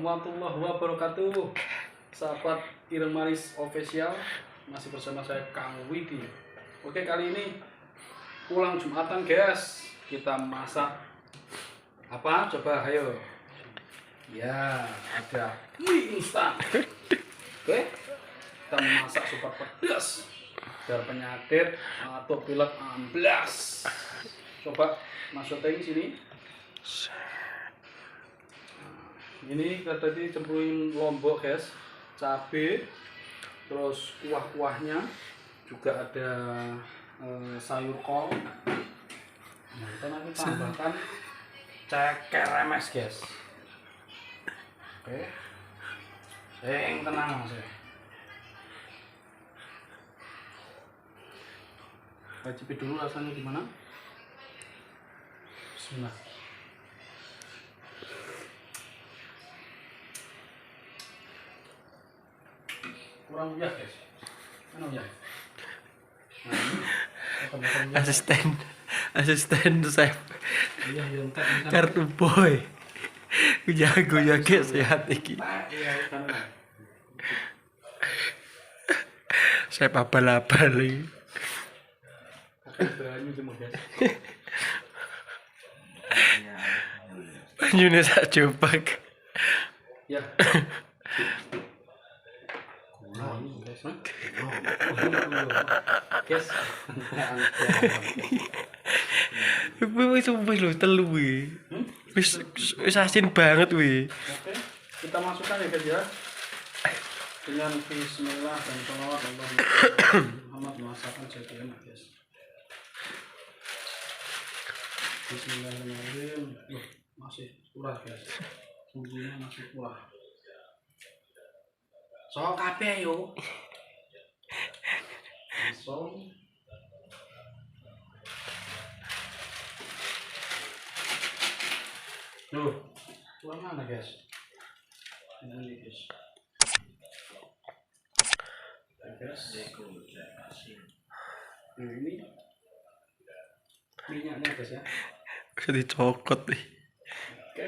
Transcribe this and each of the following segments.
warahmatullahi wabarakatuh. Sahabat Ireng Manis Official, masih bersama saya Kang Widi. Oke, kali ini pulang Jumatan guys, kita masak apa? Coba ayo. Ya, ada mie instan. Oke, kita masak super pedas biar penyakit atau pilek amblas. Coba masukin sini. Ini tadi cemplungin lombok guys, cabai, terus kuah-kuahnya juga ada sayur kol. Nah, kita nanti tambahkan ceker remes guys. Oke, yang tenang mas ya. Kita cipin dulu rasanya gimana. Bismillah. Kurang uyah guys, mana uyah? Nah, asisten chef kartu boy jago jaga sehat iki saya abal-abal iki banyune sak jobak ya. Guys, wis lho telu kuwi. Wis asin banget kuwi. Oke, kita masukkan ya guys ya. Dengan bismillah dan sholawat Muhammad masakan jadi enak guys. Bismillahirrahmanirrahim. Masih kurang guys. Bumbunya masih kurang. So kabeh yo. Langsung tuh, kurang mana guys? Ini guys. Nah, ini minyaknya guys ya. Bisa dicokot nih. Oke.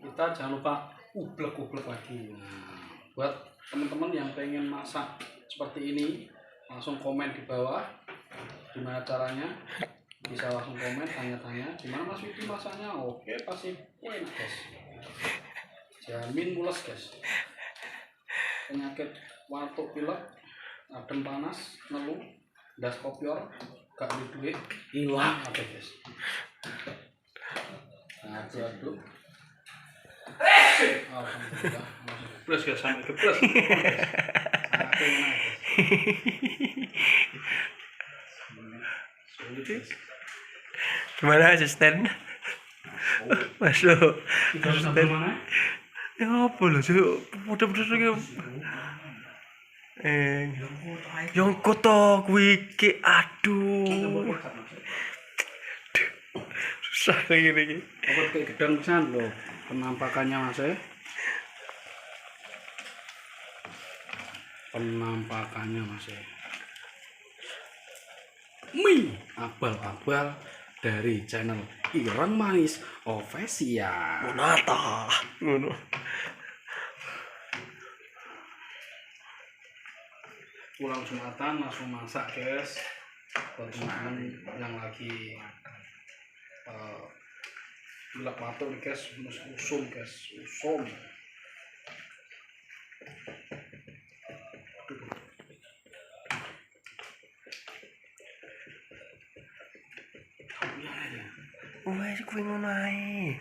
Kita jangan lupa ublek-ublek lagi. Nah, buat teman-teman yang pengen masak seperti ini, langsung komen di bawah gimana caranya. Bisa langsung komen, tanya-tanya gimana Mas Widi masaknya. Oke, pasti enak guys, jamin mules guys. Penyakit watuk pilek, adem panas, nelu, das kopior, gak duit hilang ada guys. Nah, aduk. Alhamdulillah, plus guys, sampai ke plus. Gimana asisten? Masuk. Asisten. Ya apa lho, cuk. Mudah-mudahan yang koto kuwi iki aduh. Susah kayak gini. Apa kayak gedang pisan lho penampakannya Mas ya. Penampakannya Mas ya. Mie abal-abal dari channel Ireng Manis Official. Monata. Ngono. Pulang Jumatan langsung masak guys. Buat teman-teman yang lagi pilek watuk guys, usum guys, usum. Wes kuwi ngono ae.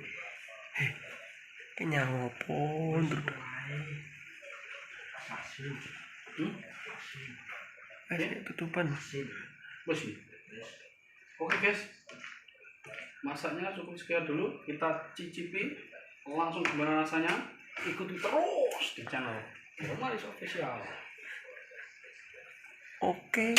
Kenyang opo nduk. Tutupan. Bersih. Oke guys, masaknya cukup sekian dulu. Kita cicipi langsung gimana rasanya. Ikuti terus di channel Ireng Manis Official. Oke.